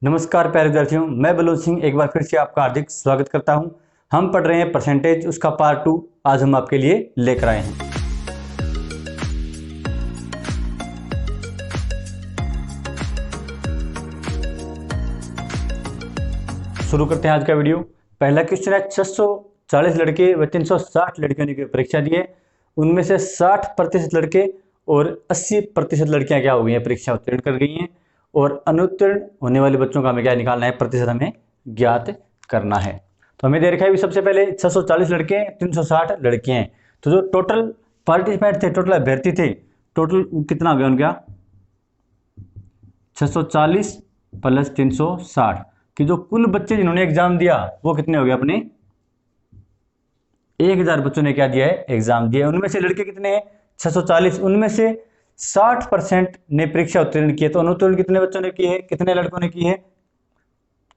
नमस्कार प्यारे विद्यार्थियों, मैं बलोच सिंह एक बार फिर से आपका हार्दिक स्वागत करता हूं। हम पढ़ रहे हैं परसेंटेज, उसका पार्ट 2 आज हम आपके लिए लेकर आए हैं। शुरू करते हैं आज का वीडियो। पहला क्वेश्चन है, 640 लड़के व 360 लड़कियों ने परीक्षा दी है। उनमें से 60% लड़के और 80% लड़कियां क्या हो गई हैं, परीक्षा उत्तीर्ण कर गई हैं। और अनुत्तीर्ण होने वाले बच्चों का हमें क्या निकालना है, प्रतिशत हमें ज्ञात करना है। तो हमें दे रखा है सबसे पहले 640 लड़के हैं, 360 लड़के हैं। तो जो टोटल पार्टिसिपेंट थे, टोटल अभ्यर्थी थे, टोटल कितना हो गया उनका 640 प्लस 360 कि जो कुल बच्चे जिन्होंने एग्जाम दिया वो कितने हो गए, अपने 1000 बच्चों ने क्या दिया है, एग्जाम दिया। उनमें से लड़के कितने हैं, 640। उनमें से 60% ने परीक्षा उत्तीर्ण की है। तो अनुत्तीर्ण कितने बच्चों ने की है, कितने लड़कों ने की है,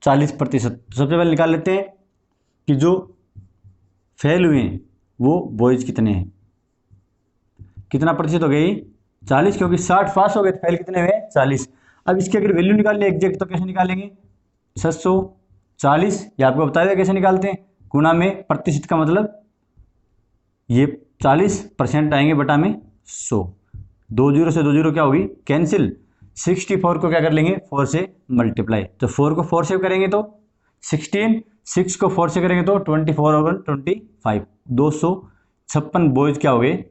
40%। सबसे पहले निकाल लेते हैं कि जो फेल हुए हैं वो बॉयज कितने हैं, कितना प्रतिशत हो गई, 40, क्योंकि 60 पास हो गए, फेल कितने हुए, 40। अब इसकी अगर वैल्यू निकालनी है एग्जैक्ट, तो कैसे निकालेंगे, 640 ये आपको बताया कैसे निकालते हैं, गुणा में प्रतिशत का मतलब ये 40% आएंगे बटा में 100। 2 जीरो से 2 जीरो क्या होगी, कैंसिल। 64 को क्या कर लेंगे, 4 से मल्टीप्लाई। तो 4 को 4 से करेंगे तो 16, 6 को 4 से करेंगे तो 24 और 25, 256 बॉयज क्या हो गए,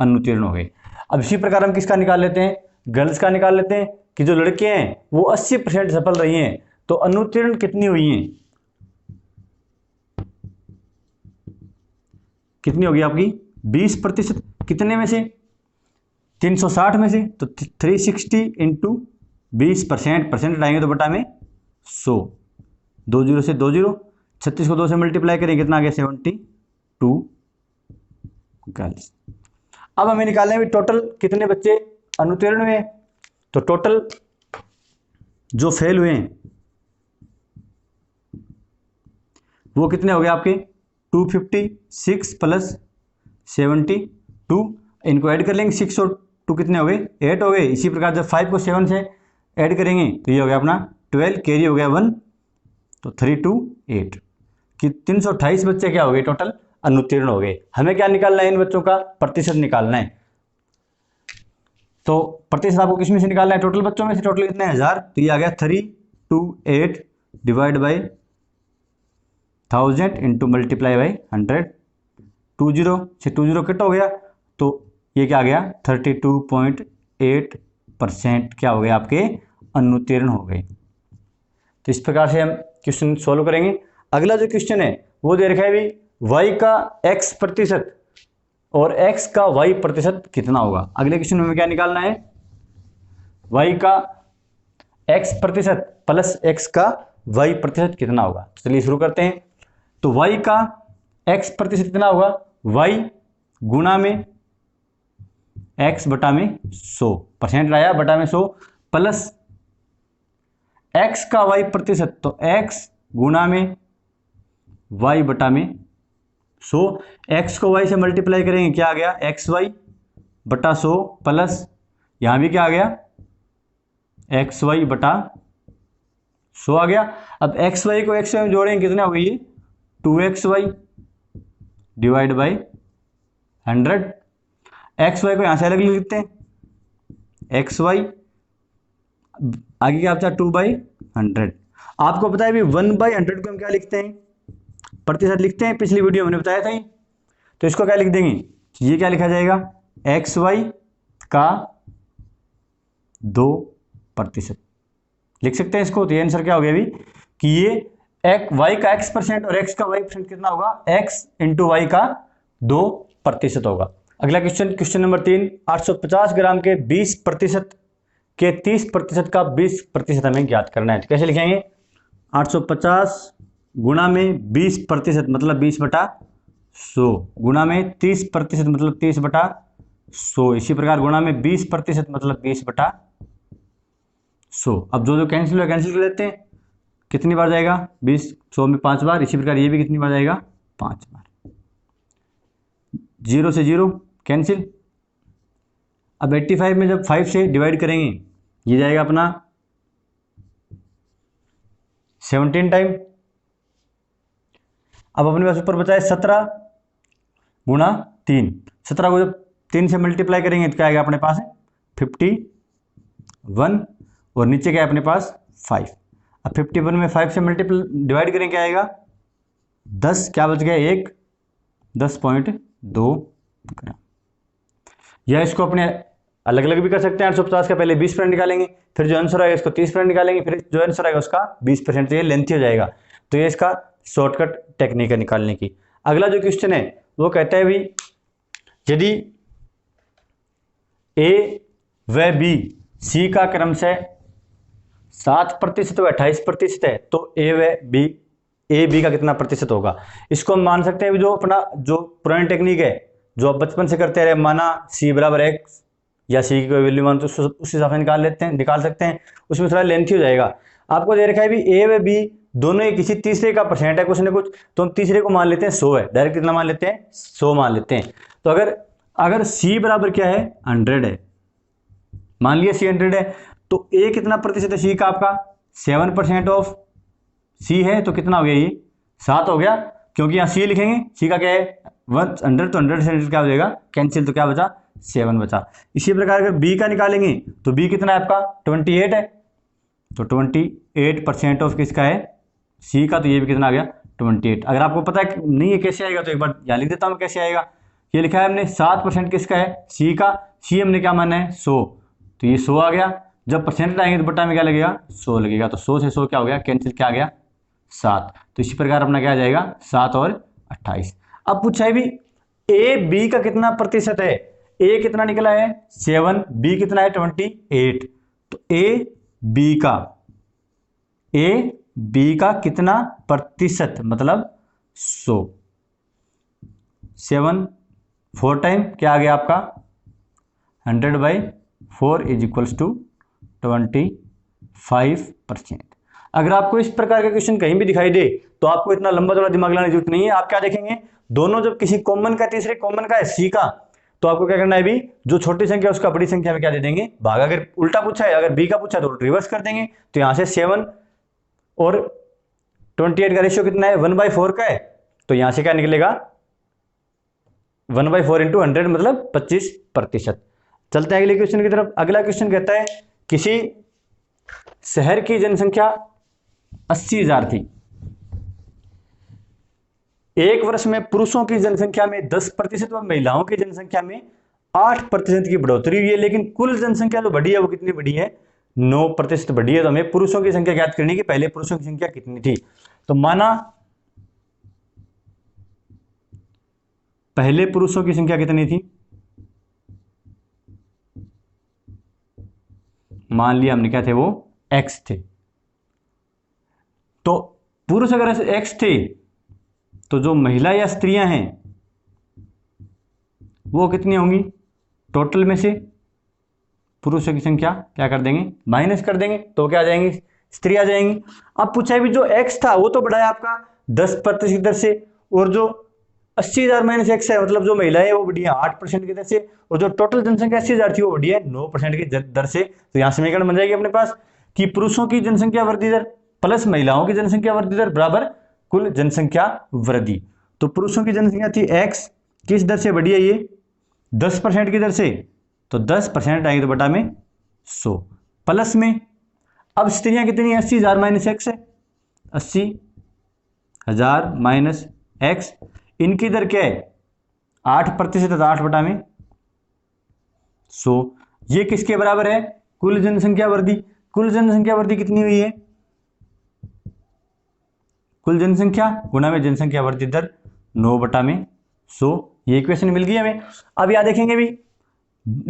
अनुत्तीर्ण हो गए। अब इसी प्रकार हम किसका निकाल लेते हैं, गर्ल्स का निकाल लेते हैं कि जो लड़के हैं वो 80% सफल रही हैं। तो अनुत्तीर्ण कितनी हुई हैं, कितनी होगी आपकी 20%। कितने में से, 360 में से। तो 360 इंटू 20%, परसेंट लाएंगे तो बटा में 100। 2 जीरो से 2 जीरो, 36 को 2 से मल्टीप्लाई करें कितना आ गया, 72 गर्ल्स। अब हमें निकालना है टोटल कितने बच्चे अनुत्तीर्ण हुए। तो टोटल जो फेल हुए हैं वो कितने हो गए आपके, 256 प्लस 72। इनको ऐड कर लेंगे, 6 और 2 कितने हो गए, 8 हो गए। इसी प्रकार जब 5 को 7 से ऐड करेंगे तो ये हो गया अपना 12, कैरी हो गया 1, तो 328 कि 328 बच्चे क्या हो गए, टोटल अनुत्तीर्ण हो गए। हमें क्या निकालना है, इन बच्चों का प्रतिशत निकालना है। तो प्रतिशत आपको किसमें से निकालना है, टोटल बच्चों में से। टोटल कितने, 1000। तो ये आ गया 328 divide by 1000 into multiply by 100। 2 zero से 2 जीरो कट हो गया, तो ये क्या आ गया, 32.8% क्या हो गए आपके, अनुत्तीर्ण हो गए। तो इस प्रकार से हम क्वेश्चन सॉल्व करेंगे। अगला जो क्वेश्चन है वो दे रखा है भी y का x प्रतिशत और x का y प्रतिशत कितना होगा। अगले क्वेश्चन में क्या निकालना है, y का x प्रतिशत प्लस x का y प्रतिशत कितना होगा। तो चलिए शुरू करते हैं। तो y का x प्रतिशत कितना होगा, y गुणा में x बटा में 100, परसेंट लाया बटा में 100, प्लस x का y प्रतिशत, तो x गुणा में y बटा में 100। x को y से मल्टीप्लाई करेंगे, क्या आ गया, xy बटा 100, प्लस यहां भी क्या आ गया, xy बटा 100 आ गया। अब xy को xy में जोड़ेंगे, कितना हो गई, 2xy डिवाइड बाई 100। xy को यहां से अलग लिखते हैं, xy आगे क्या बचा, 2/100। आपको पता है भी 1/100 को हम क्या लिखते हैं, प्रतिशत लिखते हैं, पिछली वीडियो में मैंने बताया था। तो इसको क्या लिख देंगे, ये क्या लिखा जाएगा, xy का 2% लिख सकते हैं इसको। तो ये आंसर क्या हो गया अभी कि ये y का x% और x का y% कितना होगा, x इंटू वाई का 2% होगा। अगला क्वेश्चन, क्वेश्चन नंबर 3, 850 ग्राम के 20% के 30% का 20% हमें ज्ञात करना है। तो कैसे लिखेंगे, 850 गुणा में 20% मतलब 20/100, गुणा में 30% मतलब 30/100, इसी प्रकार गुणा में 20% मतलब 20/100। अब जो जो कैंसिल हुआ कैंसिल कर लेते हैं, कितनी बार जाएगा, 20 100 में 5 बार। इसी प्रकार ये भी कितनी बार जाएगा, 5 बार। 0 से 0 कैंसिल। अब 85 में जब 5 से डिवाइड करेंगे, ये जाएगा अपना 17 टाइम। अब अपने पास ऊपर बचा है 17 गुणा 3। 17 को जब 3 से मल्टीप्लाई करेंगे तो क्या आएगा अपने पास 51, और नीचे क्या है अपने पास 5। अब 51 में 5 से मल्टीप्लाई डिवाइड करेंगे क्या आएगा 10, क्या बच गया 1, 10.2 ग्राम। या इसको अपने अलग अलग भी कर सकते हैं। 850 का पहले 20% निकालेंगे, फिर जो आंसर आएगा इसको 30% निकालेंगे, फिर जो आंसर आएगा उसका 20%। ये लेंथी हो जाएगा, तो ये इसका शॉर्टकट टेक्निक है निकालने की। अगला जो क्वेश्चन है वो कहता है भी यदि ए व बी सी का क्रमशः 7% व 28% है, तो ए बी का कितना प्रतिशत होगा। इसको हम मान सकते हैं जो अपना जो पुरानी टेक्निक है जो आप बचपन से करते रहे, माना सी बराबर एक्स या सी की कोई वैल्यू मान तो उस हिसाब से निकाल सकते हैं। उसमें थोड़ा लेंथी हो जाएगा। आपको दे रखा है भी ए व बी दोनों ही किसी तीसरे का परसेंट है कुछ ना कुछ, तो हम तीसरे को मान लेते हैं 100 है। डायरेक्ट कितना मान लेते हैं 100 मान लेते हैं। तो अगर सी बराबर क्या है 100 है, मान लिया सी 100 है, तो ए कितना प्रतिशत है सी का आपका 7% ऑफ सी है, तो कितना हो गया ये 7 हो गया, क्योंकि यहाँ सी लिखेंगे, सी का क्या है 100, तो 100 क्या हो जाएगा कैंसिल, तो क्या बचा 7 बचा। इसी प्रकार अगर बी का निकालेंगे तो बी कितना है आपका 28 है, तो 28% ऑफ किसका है सी का, तो ये भी कितना आ गया 28। अगर आपको पता है नहीं है कैसे आएगा तो एक बार यहाँ लिख देता हूँ कैसे आएगा। ये लिखा है हमने 7% किसका है सी का, सी हमने क्या माना है 100, तो ये 100 आ गया। जब परसेंट आएंगे तो बट्टा में क्या लगेगा 100 लगेगा, तो 100 से 100 क्या हो गया कैंसिल, क्या आ गया 7। तो इसी प्रकार अपना क्या आ जाएगा 7 और 28। अब पूछा है भी ए बी का कितना प्रतिशत है। ए कितना निकला है 7, बी कितना है 28, तो ए बी का कितना प्रतिशत मतलब 100। 7 4 टाइम क्या आ गया आपका 100/4 इज इक्वल्स टू 25%। अगर आपको इस प्रकार का क्वेश्चन कहीं भी दिखाई दे तो आपको इतना लंबा चौड़ा दिमाग लगाने की जरूरत नहीं है। आप क्या देखेंगे दोनों जब किसी कॉमन का तीसरे कॉमन का है सी का, तो आपको क्या करना है भी जो छोटी संख्या उसका बड़ी संख्या में क्या दे देंगे भाग। अगर उल्टा पूछा है अगर बी का पूछा तो रिवर्स कर देंगे। तो यहां से 7 और 28 का रेशियो कितना है 1/4 का है, तो यहां से क्या निकलेगा 1/4 × 100 मतलब 25%। चलते हैं अगले क्वेश्चन की तरफ। अगला क्वेश्चन कहता है किसी शहर की जनसंख्या 80,000 थी। एक वर्ष में पुरुषों की जनसंख्या में 10% व महिलाओं की जनसंख्या में 8% की बढ़ोतरी हुई है, लेकिन कुल जनसंख्या जो बढ़ी है वो कितनी बढ़ी है 9% बढ़ी है। तो हमें पुरुषों की संख्या ज्ञात करनी है कि पहले पुरुषों की संख्या कितनी थी। तो माना पहले पुरुषों की संख्या कितनी थी, मान लिया हमने क्या थे वो x थे। तो पुरुष अगर x थे तो जो महिला या स्त्रियां हैं वो कितनी होंगी, टोटल में से पुरुषों की संख्या क्या कर देंगे माइनस कर देंगे, तो क्या आ जाएंगी स्त्री आ जाएंगी। अब पूछा है भी जो x था वो तो बढ़ा है आपका 10% की दर से, और जो 80,000 माइनस x है मतलब जो महिला है वो बढ़ी है 8% की दर से, और जो टोटल जनसंख्या 80,000 थी वो बढ़ी है 9% की दर से। तो यहां समीकरण बन जाएगी अपने पास कि पुरुषों की जनसंख्या वृद्धि दर प्लस महिलाओं की जनसंख्या वृद्धि दर बराबर कुल जनसंख्या वृद्धि। तो पुरुषों की जनसंख्या थी x, किस दर से बढ़ी है ये 10% की दर से, तो 10% आएगी तो बटा में 100 प्लस में। अब स्त्रियां कितनी है 80,000 माइनस x है 80,000 माइनस x, इनकी दर क्या है 8%, 8 बटा में 100। ये किसके बराबर है कुल जनसंख्या वृद्धि। कुल जनसंख्या वृद्धि कितनी हुई है, कुल जनसंख्या गुणा में जनसंख्या वृद्धि दर 9 बटा में 100। ये इक्वेशन मिल गई हमें। अब यहां देखेंगे भी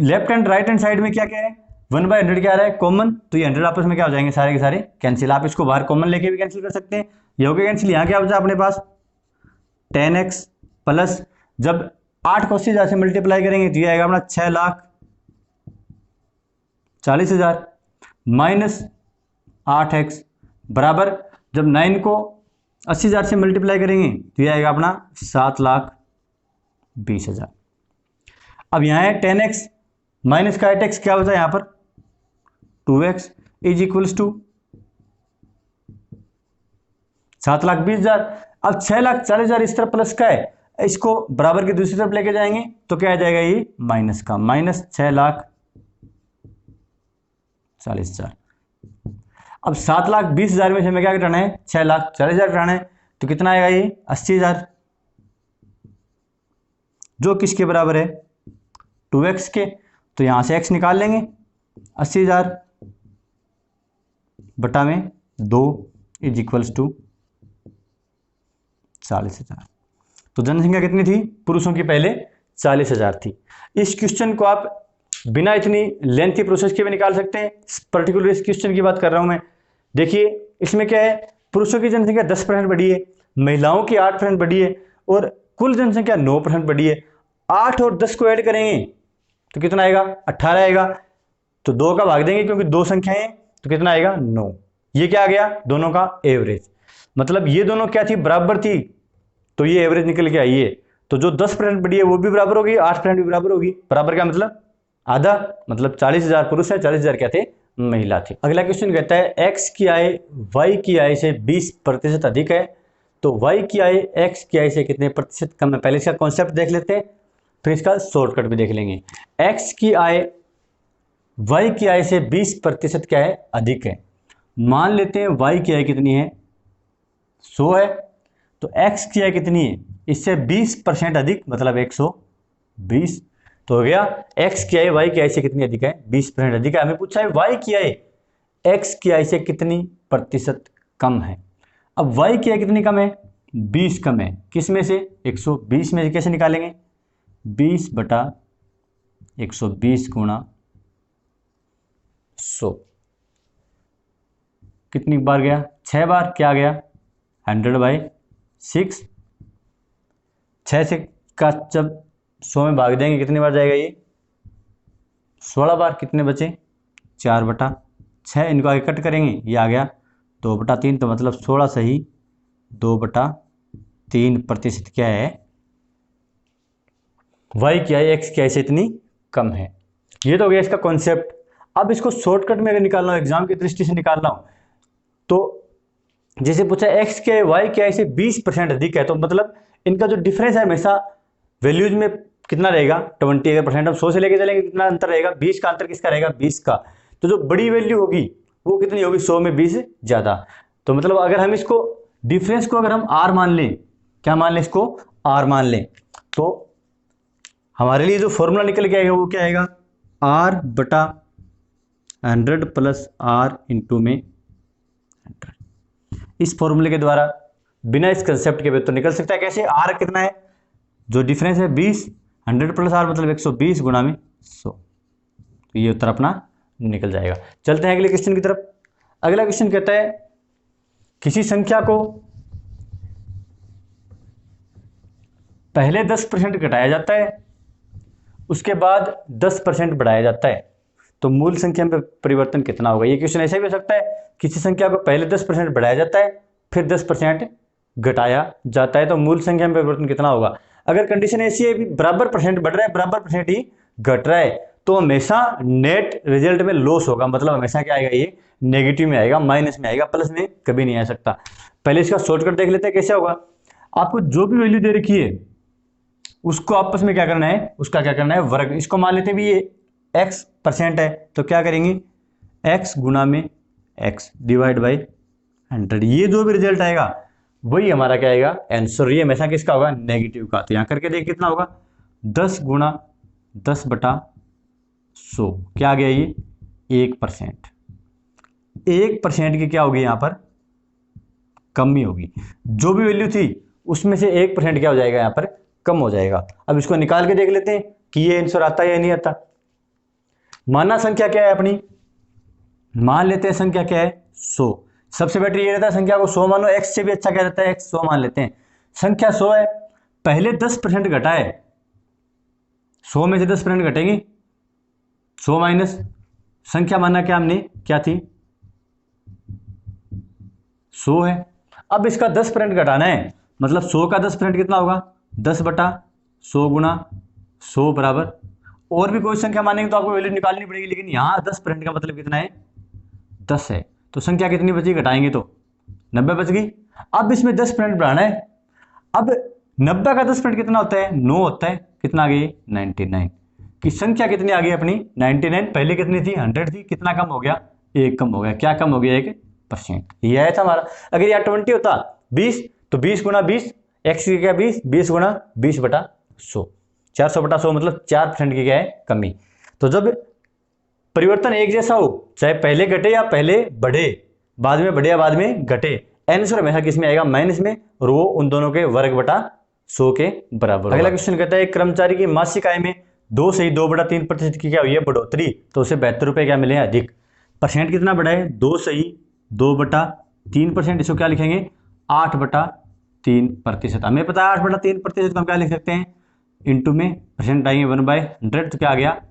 left hand right hand side में क्या क्या है 1/100 क्या आ रहा है कॉमन, तो ये 100 आपस में क्या हो जाएंगे सारे के सारे कैंसिल। आप इसको बाहर कॉमन लेके भी कैंसिल कर सकते हैं। ये हो गया कैंसिल। यहाँ क्या बचा अपने पास 10x प्लस जब 8 को 80,000 से मल्टीप्लाई करेंगे तो ये आएगा अपना 6,40,000 माइनस 8x बराबर जब 9 को 80,000 से मल्टीप्लाई करेंगे तो ये आएगा अपना 7,20,000। अब यहाँ है 10x माइनस का 8x क्या बचा यहाँ पर 2x इज इक्वल्स टू 7,20,000। अब 6,40,000 इस तरफ प्लस का है, इसको बराबर की दूसरी तरफ लेके जाएंगे तो क्या आ जाएगा, ये माइनस का, माइनस 6,40,000। अब 7,20,000 में से हमें क्या घटाना है, 6,40,000 घटाना है, तो कितना आएगा ये 80,000, जो किसके बराबर है 2x के। तो यहां से x निकाल लेंगे, 80,000 बटा में 2 इज इक्वल्स टू 40,000। तो जनसंख्या कितनी थी पुरुषों की पहले, 40,000 थी। इस क्वेश्चन को आप बिना इतनी लेंथी प्रोसेस के भी निकाल सकते हैं, पर्टिकुलर इस क्वेश्चन की बात कर रहा हूं मैं। देखिए इसमें क्या है, पुरुषों की जनसंख्या 10% बढ़ी है, महिलाओं की 8% बढ़ी है, और कुल जनसंख्या 9% बढ़ी है। 8 और 10 को ऐड करेंगे तो कितना आएगा, 18 आएगा। तो 2 का भाग देंगे क्योंकि 2 संख्याएं हैं, तो कितना आएगा 9। ये क्या आ गया, दोनों का एवरेज। मतलब ये दोनों क्या थी, बराबर थी, तो ये एवरेज निकल के आई है। तो जो 10% बढ़ी है वो भी बराबर होगी, 8% भी बराबर होगी। बराबर क्या मतलब, आधा, मतलब 40,000 पुरुष है, 40,000 क्या थे, महिला थी। अगला क्वेश्चन कहता है x की आय y की आय से 20% अधिक है, तो y की आय x की आय से कितने प्रतिशत कम है। पहले इसका कॉन्सेप्ट देख लेते हैं, फिर इसका शॉर्टकट भी देख लेंगे। x की आय y की आय से 20% क्या है, अधिक है। मान लेते हैं y की आय कितनी है, 100 है, तो x की आय कितनी है, इससे 20% अधिक, मतलब 120। तो हो गया x की आय y की आय से कितनी अधिक है, 20% अधिक है। हमें पूछा है y की आय x की आय से कितनी प्रतिशत कम है। अब y की आय कितनी कम है, 20 कम है, किस में से, 120 में से। कैसे निकालेंगे, 20 बटा 120 गुणा 100, कितनी बार गया, 6 बार। क्या आ गया, 100/6। 6 से का जब 100 में भाग देंगे कितनी बार जाएगा, ये 16 बार। कितने बचे, 4/6। इनको आगे कट करेंगे, ये आ गया 2/3, तो मतलब 16 सही 2/3% क्या है, y की आय x की आय से इतनी कम है। ये तो हो गया इसका कॉन्सेप्ट। अब इसको शॉर्टकट में अगर निकालना हो, एग्जाम की दृष्टि से निकालना हो, तो जैसे पूछा x के y के आय से 20% अधिक है, तो मतलब इनका जो डिफरेंस है हमेशा वैल्यूज में कितना रहेगा, 20। अगर परसेंट हम 100 से लेके चलेंगे कितना अंतर रहेगा, 20 का अंतर किसका रहेगा, 20 का। तो जो बड़ी वैल्यू होगी वो कितनी होगी, 100 में 20 ज्यादा। तो मतलब अगर हम इसको डिफरेंस को अगर हम r मान लें, क्या मान लें, इसको r मान लें, तो हमारे लिए जो फॉर्मूला निकल के आएगा वो क्या आएगा, r/100 + r इंटू में 100। इस फॉर्मूले के द्वारा बिना इस कंसेप्ट के भी तो निकल सकता है। कैसे, r कितना है, जो डिफरेंस है 20, 100 + r मतलब 120 गुणा में 100। तो ये उत्तर अपना निकल जाएगा। चलते हैं अगले क्वेश्चन की तरफ। अगला क्वेश्चन कहता है किसी संख्या को पहले 10% घटाया जाता है, उसके बाद 10% बढ़ाया जाता है, तो मूल संख्या में परिवर्तन कितना होगा। ये क्वेश्चन ऐसा भी हो सकता है, किसी संख्या को पहले 10% बढ़ाया जाता है, फिर 10% घटाया जाता है, तो मूल संख्या में परिवर्तन कितना होगा। अगर कंडीशन ऐसी है बराबर परसेंट बढ़ रहा है, बराबर परसेंट ही घट रहा है, तो हमेशा नेट रिजल्ट में लॉस होगा। मतलब हमेशा क्या आएगा, ये नेगेटिव में आएगा, माइनस में आएगा, प्लस में कभी नहीं आ सकता। पहले इसका शॉर्टकट देख लेते हैं कैसे होगा। आपको जो भी वैल्यू दे रखी है उसको आपस में क्या करना है, उसका क्या करना है, वर्ग। इसको मान लेते हैं भी ये x% है, तो क्या करेंगे, x गुना में x डिवाइड बाई 100। ये जो भी रिजल्ट आएगा वही हमारा क्या आएगा, आंसर। ये हमेशा किसका होगा, नेगेटिव का। तो यहां करके देखिए कितना होगा, 10 गुना 10/100। क्या आ गया, ये 1%। 1% की क्या होगी, यहां पर कमी होगी। जो भी वैल्यू थी उसमें से 1% क्या हो जाएगा, यहां पर कम हो जाएगा। अब इसको निकाल के देख लेते हैं कि ये आंसर आता है या नहीं आता। माना संख्या क्या है अपनी, मान लेते हैं संख्या क्या है, 100। सबसे बेटर ये रहता है संख्या को 100 मानो, x से भी अच्छा क्या रहता है, x 100 मान लेते हैं। संख्या 100 है, पहले 10% घटाए, 100 में से 10% घटेंगे, 100 माइनस संख्या माना क्या हमने, क्या थी, 100 है। अब इसका 10% घटाना है, मतलब 100 का 10% कितना होगा, 10/100 गुणा 100 बराबर, और भी कोई संख्या मानेंगे तो आपको वैल्यू निकालनी पड़ेगी, लेकिन यहाँ 10% का मतलब कितना है, 10 है। तो संख्या कितनी बची, घटाएंगे तो 90 बच गई। अब इसमें 10% बढ़ाना है। अब 90 का 10% कितना होता है? 9 होता है। कितना आ गई? 99 की संख्या कितनी आ गई अपनी? 99। पहले कितनी थी? 100 थी। कितना कम हो गया? 1 कम हो गया। क्या कम हो गया? 1%। ये आया था हमारा। अगर यहाँ 20 होता 20, तो 20 गुणा 20, एक्स की क्या 20, 20 गुणा 20/100, 400/100 मतलब 4% की क्या है? कमी। तो जब परिवर्तन एक जैसा हो, चाहे पहले घटे या पहले बढ़े, बाद में बढ़े या बाद में घटे, आंसर हमेशा किस में आएगा? माइनस में, और वो उन दोनों के वर्ग बटा 100 के बराबर। अगला क्वेश्चन कहता है एक कर्मचारी की मासिक आय में 2.2/3% की क्या हुई है? बढ़ोतरी। तो उसे 72 रुपये क्या मिले हैं? अधिक। परसेंट कितना बढ़ा है? 2.2/3%। इसको क्या लिखेंगे? 8/3%। हमें पता है 8/3% को हम क्या लिख सकते हैं? इंटू में परसेंट आएंगे 1/100, तो क्या आ गया?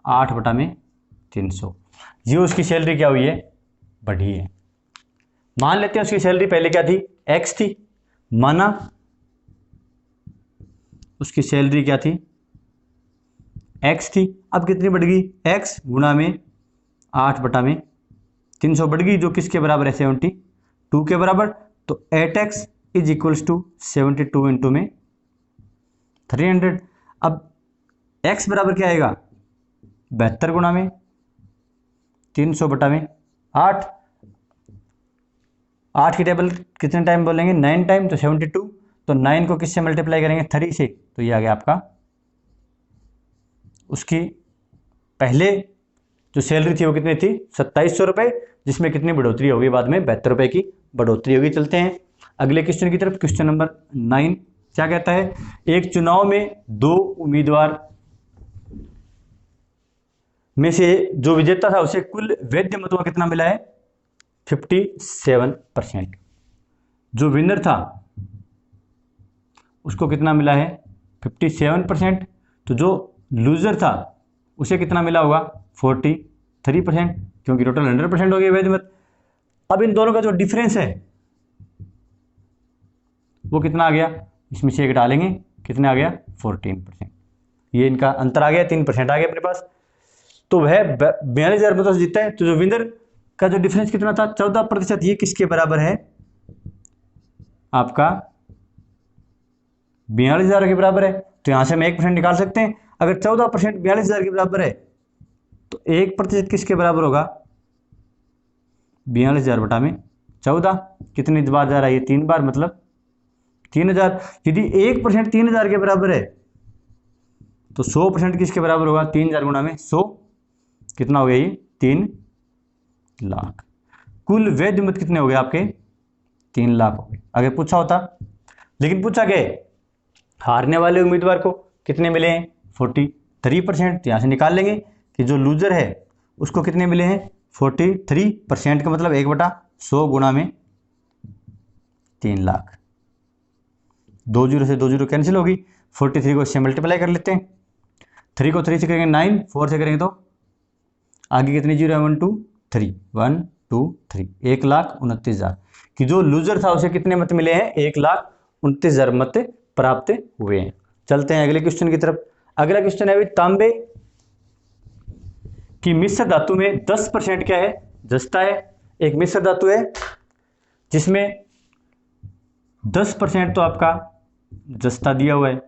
8/300। ये उसकी सैलरी क्या हुई है? बढ़ी है। मान लेते हैं उसकी सैलरी पहले क्या थी? एक्स थी। माना उसकी सैलरी क्या थी? एक्स थी। अब कितनी बढ़ गई? एक्स गुणा में 8/300 बढ़ गई, जो किसके बराबर है? 72 के बराबर। तो 8x is equals to 72 into में 300। अब x बराबर क्या आएगा? 72 गुणा में 300/8। 8 की टेबल कितने टाइम बोलेंगे? 9 टाइम। तो 72, तो 9 को किससे मल्टीप्लाई करेंगे? 3 से। तो ये आ गया आपका उसकी पहले जो सैलरी थी वो कितनी थी? 2700 रुपये, जिसमें कितनी बढ़ोतरी होगी? बाद में 72 रुपये की बढ़ोतरी होगी। चलते हैं अगले क्वेश्चन की तरफ। क्वेश्चन नंबर 9 क्या कहता है? एक चुनाव में 2 उम्मीदवार में से जो विजेता था उसे कुल वैध मतों का कितना मिला है? 57%। जो विनर था उसको कितना मिला है? 57%। तो जो लूजर था उसे कितना मिला होगा? 43%, क्योंकि टोटल 100% हो गया वैध मत। अब इन दोनों का जो डिफरेंस है वो कितना आ गया? इसमें से एक डालेंगे, कितना आ गया? 14%। ये इनका अंतर आ गया, 3% आ गया अपने पास। तो वह 42,000 मतों से जीतता है। तो जो विनर का जो डिफरेंस कितना था? 14%। ये किसके बराबर है? आपका 42,000 के बराबर है। तो यहां से हम 1% निकाल सकते हैं। अगर 14% 42,000 के बराबर है, तो 1% किसके बराबर होगा? 42,000/14। कितनी बार जा रहा है? ये 3 बार, मतलब 3,000। यदि 1% 3,000 के बराबर है, तो 100% किसके बराबर होगा? 3,000 गुणा में 100, कितना हो गया? ये 3 लाख। कुल वैध मत कितने हो गए आपके? 3 लाख हो गए। अगर पूछा होता, लेकिन पूछा गया हारने वाले उम्मीदवार को कितने मिले हैं? 43%। तो यहां से निकाल लेंगे कि जो लूजर है उसको कितने मिले हैं? 43%। का मतलब 1/100 गुणा में 3 लाख। 2 जीरो से 2 जीरो कैंसिल होगी। 43 को इससे मल्टीप्लाई कर लेते हैं। 3 को 3 से करेंगे 9, 4 से करेंगे तो आगे कितनी जीरो है? 1 2 3, 1 2 3, 1,29,000 कि जो लूजर था उसे कितने मत मिले हैं? 1,29,000 मत प्राप्त हुए हैं। चलते हैं अगले क्वेश्चन की तरफ। अगला क्वेश्चन है अभी तांबे की मिश्र धातु में 10% क्या है? जस्ता है। एक मिश्र धातु है जिसमें 10% तो आपका जस्ता दिया हुआ है,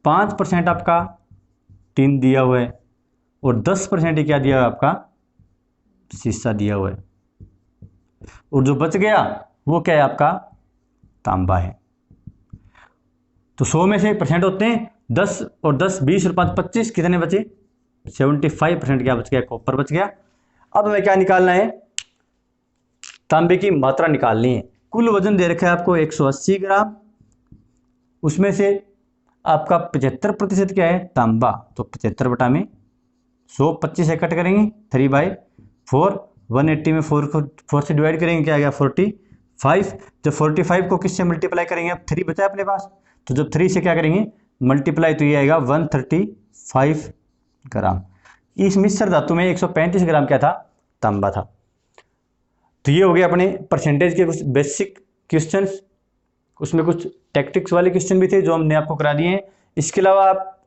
5% आपका टिन दिया हुआ है, और 10% क्या दिया हुआ है? आपका शीशा दिया हुआ है। और जो बच गया वो क्या है? आपका तांबा है। तो 100 में से परसेंट होते हैं 10 और 10, 20 और 5 25, कितने बचे? 75% क्या बच गया? कॉपर बच गया। अब हमें क्या निकालना है? तांबे की मात्रा निकालनी है। कुल वजन दे रखा है आपको 180 ग्राम, उसमें से आपका 75% क्या है? तांबा। तो 75/100, 25 से कट करेंगे, 3/4, 180 में 4 से डिवाइड करेंगे, क्या आ गया? 45। जब 45 को किससे मल्टीप्लाई करेंगे? अब 3 बचा है अपने पास, तो जब 3 से क्या करेंगे? मल्टीप्लाई, तो ये आएगा 135 ग्राम। इस मिश्र धातु में 135 ग्राम क्या था? तांबा था। तो ये हो गया अपने परसेंटेज के कुछ बेसिक क्वेश्चंस। उसमें कुछ टैक्टिक्स वाले क्वेश्चन भी थे जो हमने आपको करा दिए हैं। इसके अलावा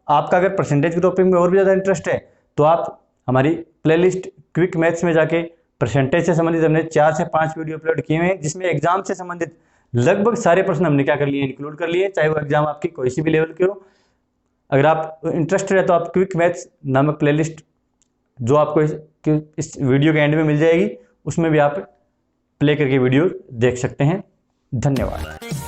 आपका अगर परसेंटेज के टॉपिक में और भी ज़्यादा इंटरेस्ट है तो आप हमारी प्लेलिस्ट क्विक मैथ्स में जाके परसेंटेज से संबंधित हमने 4 से 5 वीडियो अपलोड किए हुए हैं, जिसमें एग्जाम से संबंधित लगभग सारे प्रश्न हमने क्या कर लिए, इंक्लूड कर लिए, चाहे वो एग्जाम आपकी कोई सी भी लेवल के हो। अगर आप इंटरेस्टेड है तो आप क्विक मैथ्स नामक प्लेलिस्ट जो आपको इस वीडियो के एंड में मिल जाएगी, उसमें भी आप प्ले करके वीडियो देख सकते हैं। धन्यवाद।